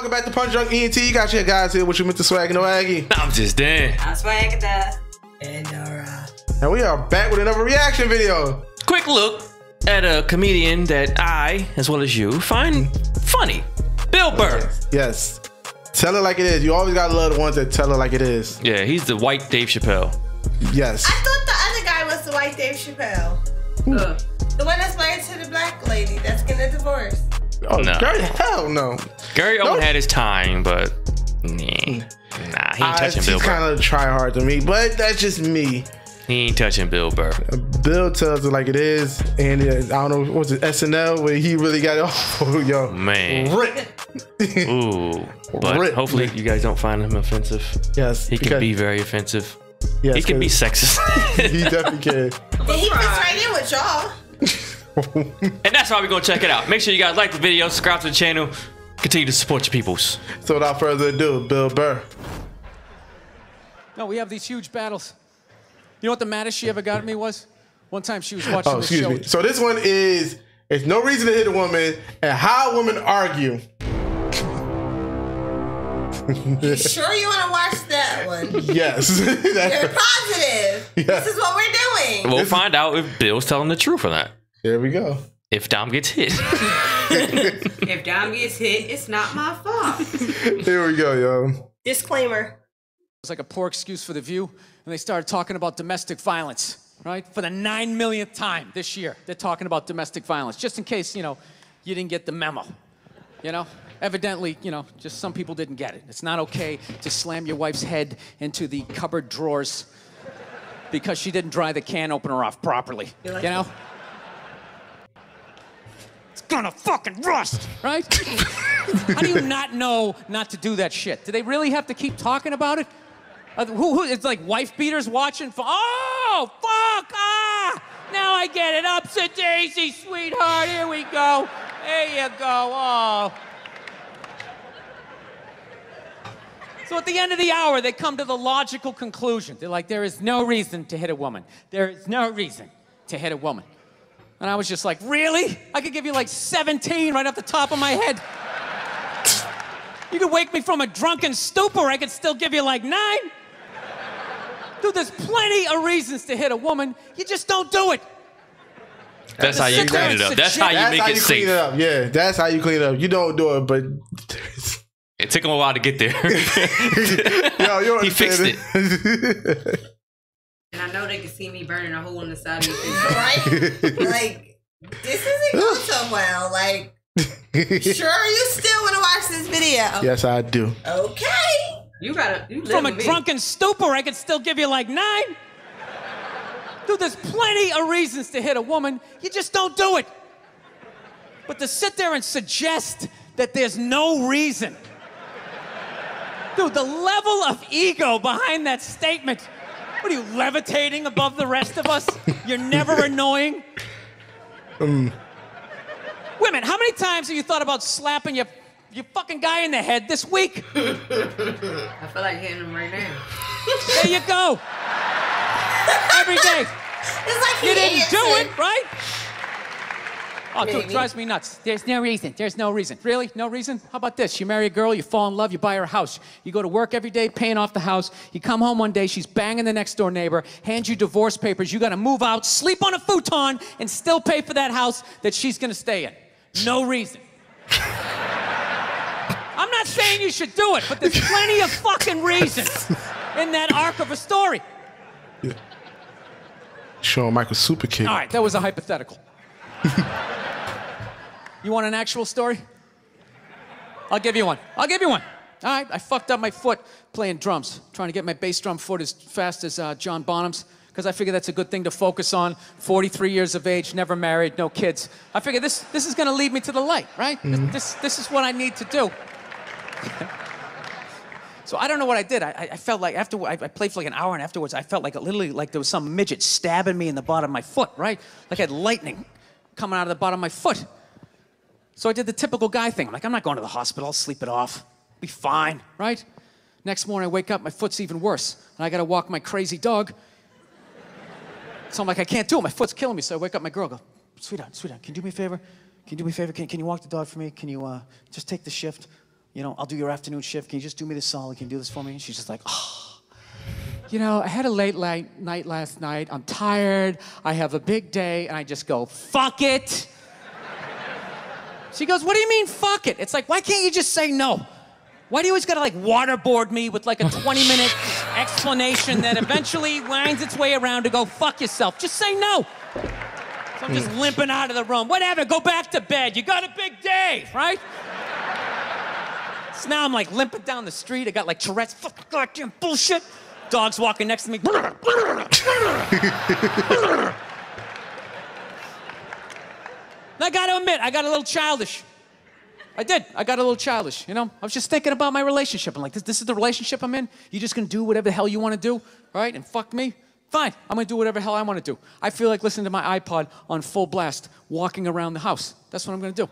welcome back to PunchDrunk ENT. You got your guys here with you, Mr. Swag and Aggie. I'm just Dan. I'm Swag and we are back with another reaction video. Quick look at a comedian that I, as well as you, find funny. Bill Burr. Yes. Tell it like it is. You always gotta love the ones that tell it like it is. Yeah, he's the white Dave Chappelle. Yes. I thought the other guy was the white Dave Chappelle. The one that's married to the black lady that's getting a divorce. Oh, no. Gary, hell no. Gary Owen had his time, but nah, he ain't touching Bill Burr. He's kind of try hard to me, but that's just me. He ain't touching Bill Burr. Bill tells it like it is, and I don't know, what's it, SNL, where he really got it. Oh, yo. Man. Rip. Ooh. But Rip. hopefully you guys don't find him offensive. Yes. He can be very offensive. Yes, he can be sexist. He definitely can. He fits right in with y'all. And that's why we're going to check it out. Make sure you guys like the video, subscribe to the channel, continue to support your peoples. So without further ado, Bill Burr. No, we have these huge battles. You know what the maddest she ever got at me was? One time she was watching this show. So this one is, it's no reason to hit a woman and how women argue. You sure you want to watch that one? Yes. You're positive. Yes. This is what we're doing. We'll find out if Bill's telling the truth or not. There we go. If Dom gets hit. If Dom gets hit, it's not my fault. Here we go, yo. Disclaimer. It's like a poor excuse for The View, and they started talking about domestic violence, right? For the 9 millionth time this year, they're talking about domestic violence, just in case, you know, you didn't get the memo, you know? Evidently, you know, just some people didn't get it. It's not okay to slam your wife's head into the cupboard drawers because she didn't dry the can opener off properly, you know? It's gonna fucking rust, right? How do you not know not to do that shit? Do they really have to keep talking about it? It's like wife beaters watching for, oh, fuck, ah! Now I get it, upset daisy, sweetheart, here we go. There you go, oh. So at the end of the hour, they come to the logical conclusion. They're like, there is no reason to hit a woman. There is no reason to hit a woman. And I was just like, really? I could give you like 17 right off the top of my head. You could wake me from a drunken stupor, I could still give you like 9. Dude, there's plenty of reasons to hit a woman. You just don't do it. That's how you clean it up. That's how you make it safe. Yeah, that's how you clean it up. You don't do it, but... It took him a while to get there. Yo, he fixed it. And I know they can see me burning a hole in the side of your face. Right? Like, this isn't going so well. Like, sure you still want to watch this video? Yes, I do. Okay. You live From a with me. drunken stupor, I could still give you like 9. Dude, there's plenty of reasons to hit a woman. You just don't do it. But to sit there and suggest that there's no reason. Dude, the level of ego behind that statement. What are you, levitating above the rest of us? You're never annoying? Women, how many times have you thought about slapping your fucking guy in the head this week? I feel like hitting him right now. There you go. Every day. It's like You didn't do it, right? Oh, dude, Maybe. it drives me nuts. There's no reason. There's no reason. Really? No reason? How about this? You marry a girl, you fall in love, you buy her a house. You go to work every day paying off the house. You come home one day, she's banging the next door neighbor, hands you divorce papers. You got to move out, sleep on a futon, and still pay for that house that she's going to stay in. No reason. I'm not saying you should do it, but there's plenty of fucking reasons in that arc of a story. Yeah. Shawn Michaels super kick. All right, that was a hypothetical. You want an actual story? I'll give you one. I'll give you one. All right, I fucked up my foot playing drums, trying to get my bass drum foot as fast as John Bonham's, because I figure that's a good thing to focus on. 43 years of age, never married, no kids. I figure this is going to lead me to the light, right? Mm-hmm. This is what I need to do. So I don't know what I did. I felt like after I played for like an hour, and afterwards I felt like literally like there was some midget stabbing me in the bottom of my foot, right? Like I had lightning coming out of the bottom of my foot. So I did the typical guy thing. I'm like, I'm not going to the hospital. I'll sleep it off. Be fine, right? Next morning I wake up, my foot's even worse, and I got to walk my crazy dog. So I'm like, I can't do it. My foot's killing me. So I wake up my girl, go, sweetheart, can you do me a favor? Can you do me a favor? Can you walk the dog for me? Can you just take the shift? you know, I'll do your afternoon shift. Can you just do me this solid? Can you do this for me? And she's just like, oh, you know, I had a late night last night. I'm tired. I have a big day. And I just go, fuck it. She goes, what do you mean, fuck it? It's like, why can't you just say no? Why do you always gotta like waterboard me with like a 20-minute explanation that eventually winds its way around to go, fuck yourself? Just say no. So I'm just limping out of the room. Whatever, go back to bed. You got a big day, right? So now I'm like limping down the street. I got like Tourette's, fucking goddamn bullshit. Dog's walking next to me. I gotta admit, I got a little childish. I did. I got a little childish, you know? I was just thinking about my relationship. I'm like, this is the relationship I'm in? You just gonna do whatever the hell you wanna do, right? And fuck me? Fine, I'm gonna do whatever the hell I wanna do. I feel like listening to my iPod on full blast, walking around the house. That's what I'm gonna do.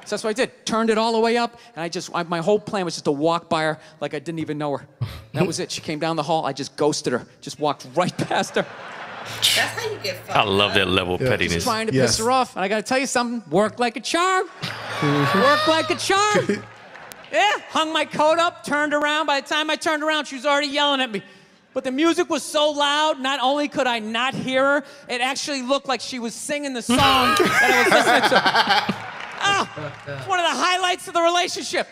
So that's what I did. Turned it all the way up, and my whole plan was just to walk by her like I didn't even know her. That was it. She came down the hall, I just ghosted her. Just walked right past her. That's how you get fucked I love that level of pettiness. Just trying to piss her off. And I gotta tell you something, worked like a charm. Worked like a charm. Yeah, hung my coat up, turned around. By the time I turned around, she was already yelling at me. But the music was so loud, not only could I not hear her, it actually looked like she was singing the song that I was listening to. Oh, it's one of the highlights of the relationship.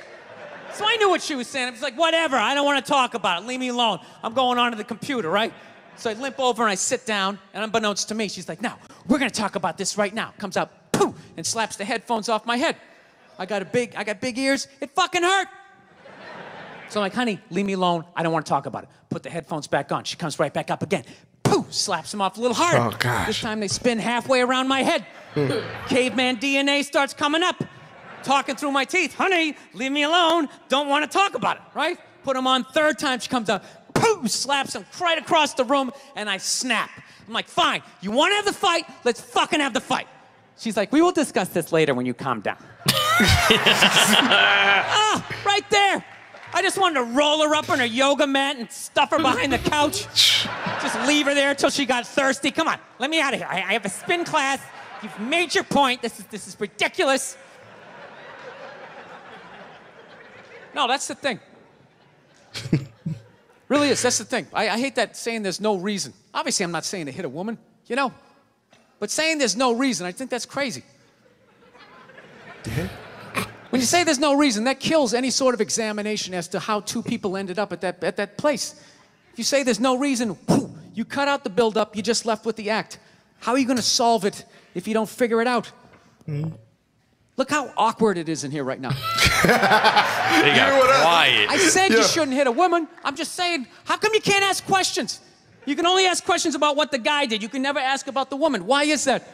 So I knew what she was saying. I was like, whatever, I don't want to talk about it. Leave me alone. I'm going on to the computer, right? So I limp over and I sit down, and unbeknownst to me, she's like, no, we're gonna talk about this right now. Comes out, poof, and slaps the headphones off my head. I got big ears, it fucking hurt. So I'm like, honey, leave me alone. I don't want to talk about it. Put the headphones back on. She comes right back up again. Poof, slaps them off a little harder. Oh, gosh. This time they spin halfway around my head. Caveman DNA starts coming up. Talking through my teeth. Honey, leave me alone. Don't want to talk about it, right? Put them on third time. She comes up. Poof, slaps him right across the room, and I snap. I'm like, fine, you want to have the fight? Let's fucking have the fight. She's like, we will discuss this later when you calm down. Ah, right there. I just wanted to roll her up on her yoga mat and stuff her behind the couch. Just leave her there till she got thirsty. Come on, let me out of here. I have a spin class. You've made your point. This is ridiculous. No, that's the thing. Really is, that's the thing. I hate that saying there's no reason. Obviously, I'm not saying to hit a woman, you know? But saying there's no reason, I think that's crazy. When you say there's no reason, that kills any sort of examination as to how two people ended up at that place. If you say there's no reason, whoo, you cut out the build-up, you're just left with the act. How are you gonna solve it if you don't figure it out? Look how awkward it is in here right now. They got quiet. I said you shouldn't hit a woman. I'm just saying, how come you can't ask questions? You can only ask questions about what the guy did. You can never ask about the woman. Why is that?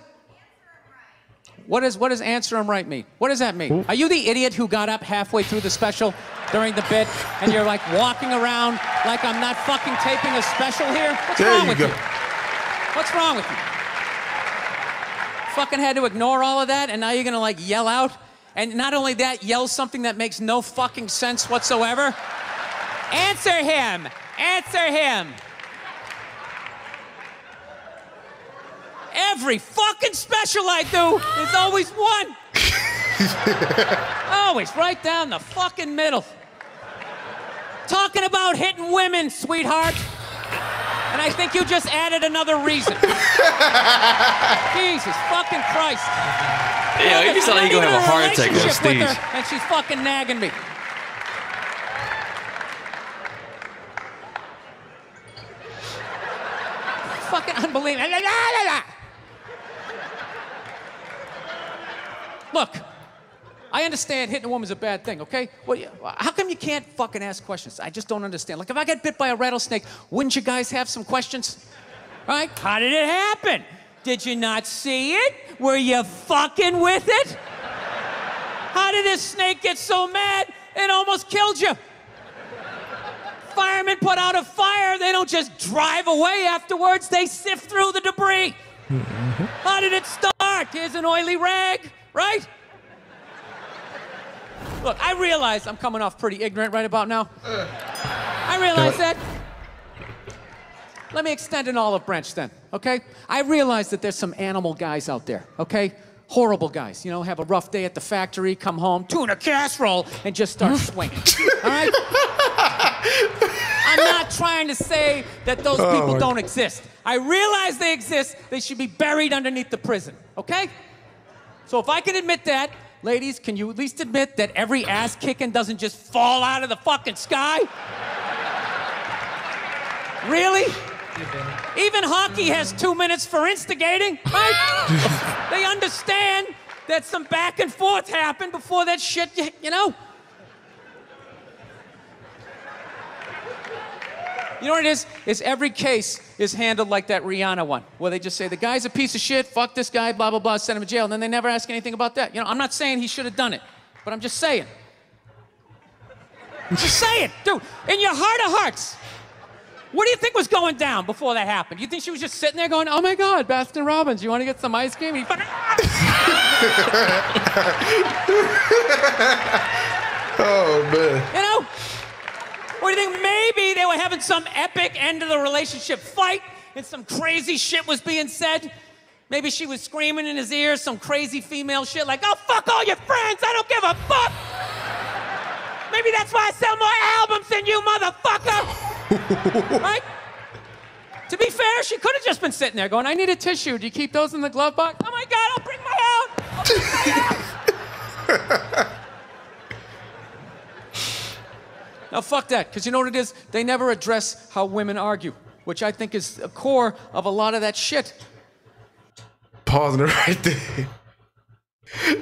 What does answer him right mean? What does that mean? Are you the idiot who got up halfway through the special during the bit and you're like walking around like I'm not fucking taping a special here? What's wrong with you? What's wrong with you? Fucking had to ignore all of that and now you're gonna like yell out? And not only that, yell something that makes no fucking sense whatsoever? Answer him! Answer him! Every fucking special I do, there's always one. Always right down the fucking middle. Talking about hitting women, sweetheart. And I think you just added another reason. Jesus fucking Christ. Yeah, you sound like you're gonna have a heart attack on stage. And she's fucking nagging me. Fucking unbelievable. Look, I understand hitting a woman's a bad thing, okay? Well, how come you can't fucking ask questions? I just don't understand. Like, if I get bit by a rattlesnake, wouldn't you guys have some questions? Right? How did it happen? Did you not see it? Were you fucking with it? How did this snake get so mad it almost killed you? Firemen put out a fire, they don't just drive away afterwards, they sift through the debris. How did it start? Here's an oily rag, right? Look, I realize I'm coming off pretty ignorant right about now. I realize that. Let me extend an olive branch then, okay? I realize that there's some animal guys out there, okay? Horrible guys, you know, have a rough day at the factory, come home, tuna casserole, and just start swinging. All right? I'm not trying to say that those people don't exist. I realize they exist. They should be buried underneath the prison, okay? So if I can admit that, ladies, can you at least admit that every ass kicking doesn't just fall out of the fucking sky? Really? Even hockey has 2 minutes for instigating, right? They understand that some back and forth happened before that shit, you know? You know what it is? Is every case is handled like that Rihanna one, where they just say, the guy's a piece of shit, fuck this guy, blah, blah, blah, send him to jail, and then they never ask anything about that. You know, I'm not saying he should have done it, but I'm just saying. I'm just saying, dude, in your heart of hearts, what do you think was going down before that happened? You think she was just sitting there going, oh my God, Baskin Robbins, you want to get some ice cream? And he fucking... Oh, man. You know? Or do you think maybe they were having some epic end of the relationship fight and some crazy shit was being said? Maybe she was screaming in his ear some crazy female shit like, oh, fuck all your friends, I don't give a fuck. Maybe that's why I sell more albums than you, motherfucker. Right? To be fair, she could have just been sitting there going, I need a tissue. Do you keep those in the glove box? Oh my God, I'll bring my out. I'll bring my out. Now, fuck that, because you know what it is? They never address how women argue, which I think is the core of a lot of that shit. Pausing it right there.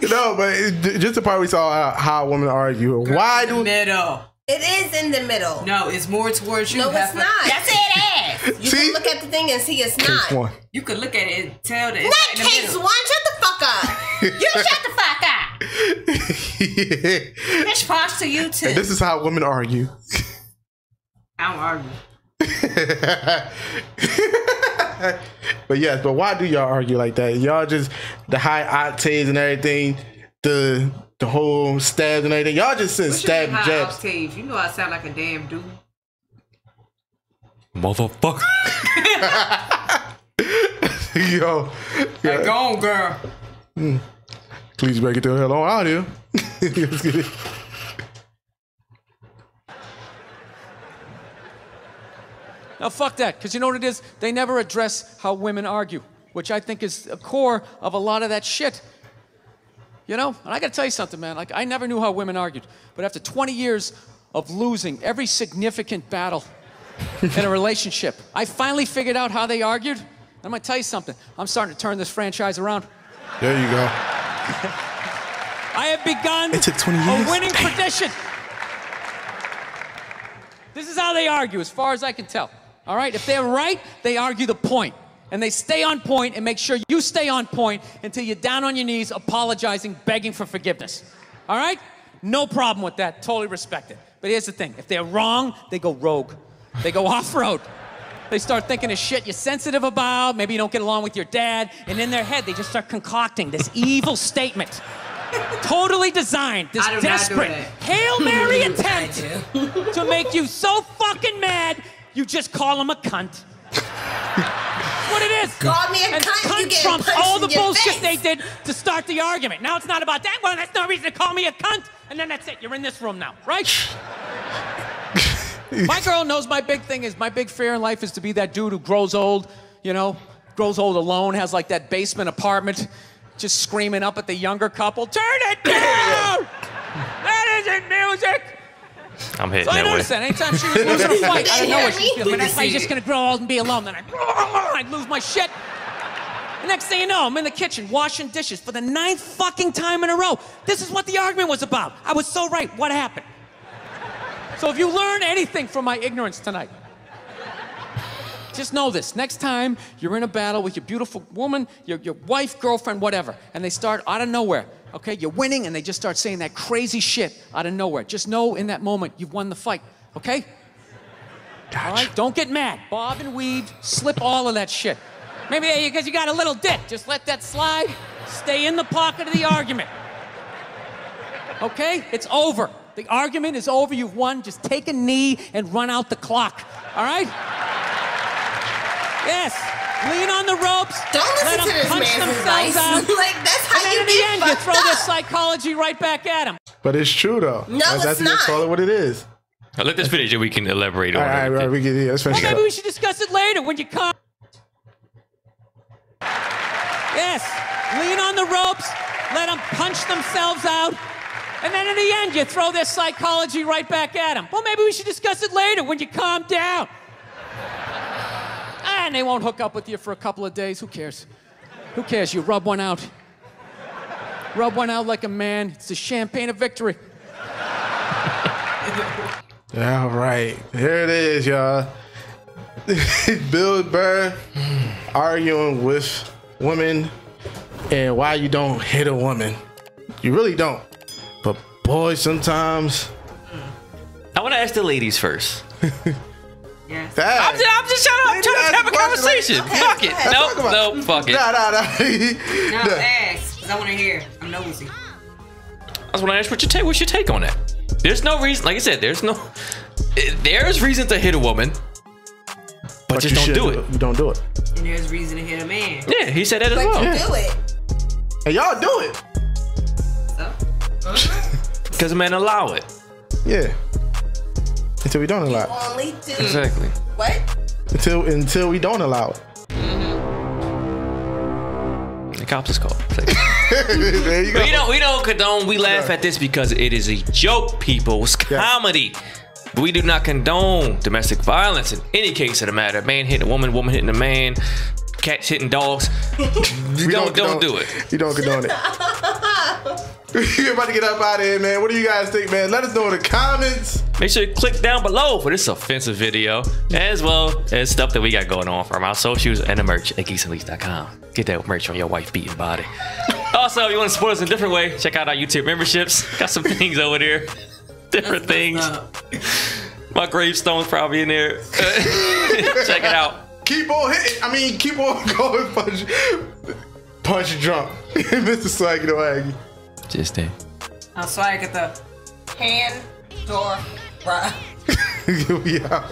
No, but just the part we saw how women argue. Girl, why in the do... middle. It is in the middle. No, it's more towards you. No, it's not. Yes, it is. You See? can look at the thing and see it's Case not. one. You could look at it and tell that Not it's in the case middle. one. Shut the fuck up. You shut the fuck up. Bitch, pause to you too. And this is how women argue. I don't argue. But yes, but why do y'all argue like that? Y'all just the high octaves and everything, the whole stabs and everything. Y'all just send What's stab your high jabs. octave? You know I sound like a damn dude. Motherfucker. Yo, Like, go on, girl. please break it the hell on out here. Let's get it. Now, fuck that, because you know what it is? They never address how women argue, which I think is the core of a lot of that shit. You know? And I gotta tell you something, man. Like, I never knew how women argued, but after 20 years of losing every significant battle in a relationship, I finally figured out how they argued. And I'm gonna tell you something. I'm starting to turn this franchise around. There you go. I have begun It took 20 years. a winning tradition. This is how they argue, as far as I can tell. All right? If they're right, they argue the point. And they stay on point and make sure you stay on point until you're down on your knees, apologizing, begging for forgiveness. All right? No problem with that. Totally respect it. But here's the thing. If they're wrong, they go rogue. They go off-road. They start thinking of shit you're sensitive about. Maybe you don't get along with your dad. And in their head, they just start concocting this evil statement. Totally designed, this I do not do desperate, that. Hail Mary attempt to make you so fucking mad, you just call them a cunt. That's what it is. Call me a And cunt, you cunt get trumps punched all in the your bullshit face. they did to start the argument. Now it's not about that. Well, that's no reason to call me a cunt. And then that's it. You're in this room now, right? My girl knows my big thing is, my big fear in life is to be that dude who grows old, you know, grows old alone, has like that basement apartment, just screaming up at the younger couple, turn it down! That isn't music! I'm hitting So I that way. noticed that anytime she was losing a fight, I don't know what she's feeling. Did you I'm just gonna grow old and be alone. Then I'd lose my shit. The next thing you know, I'm in the kitchen washing dishes for the 9th fucking time in a row. This is what the argument was about. I was so right. What happened? So if you learn anything from my ignorance tonight, just know this. Next time you're in a battle with your beautiful woman, your wife, girlfriend, whatever, and they start out of nowhere, okay? You're winning and they just start saying that crazy shit out of nowhere. Just know in that moment you've won the fight, okay? Gotcha. All right? Don't get mad. Bob and weave, slip all of that shit. Maybe because you got a little dick. Just let that slide. Stay in the pocket of the argument. Okay? It's over. The argument is over. You've won. Just take a knee and run out the clock. All right? Yes. lean on the ropes. Don't let listen to them this punch man's themselves advice. out. Like, that's how And then you in the get end, you fucked throw their up. psychology right back at them. But it's true though. No, that's it's not. Call it what it is. Now, let this finish and we can elaborate on All right, it. right, we can. Let's finish Well, it maybe up. we should discuss it later when you come. Yes, lean on the ropes, let them punch themselves out, and then in the end, you throw their psychology right back at them. Well, maybe we should discuss it later when you calm down. And they won't hook up with you for a couple of days. Who cares? Who cares? You rub one out. Rub one out like a man. It's the champagne of victory. All right, here it is, y'all. Bill Burr arguing with women and why you don't hit a woman. You really don't. But boy, sometimes. I want to ask the ladies first. Yes. That, I'm just trying to have a conversation. Okay, Fuck go it. ahead. Nope, fuck it. Nah. No, ask. Because I want to hear. I'm nosy. I just want to ask what's your take on that? There's no reason, like I said, there's reason to hit a woman, but just don't do it. You don't do it. And there's reason to hit a man. Yeah, he said that as But well. you do it. And y'all do it. So? Because men allow it. Yeah. Until we don't allow it. Only do. Exactly. What? Until we don't allow it. The cops is called. There you go. We don't condone. We laugh at this because it is a joke, people. It's comedy. But we do not condone domestic violence in any case of the matter. Man hitting a woman, woman hitting a man, cats hitting dogs. We don't do it. You don't condone it. We're about to get up out of here, man. What do you guys think, man? Let us know in the comments. Make sure you click down below for this offensive video, as well as stuff that we got going on from our socials and the merch at geeksanleaks.com. Get that merch on your wife beating body. Also, if you want to support us in a different way, check out our YouTube memberships. Got some things over there. Different things. My gravestone's probably in there. Check it out. Keep on hitting. I mean, keep on going. Punch drunk. Mr. Swaggy the Waggy. Just there. I'm swag at the Hand, door, rock. We out.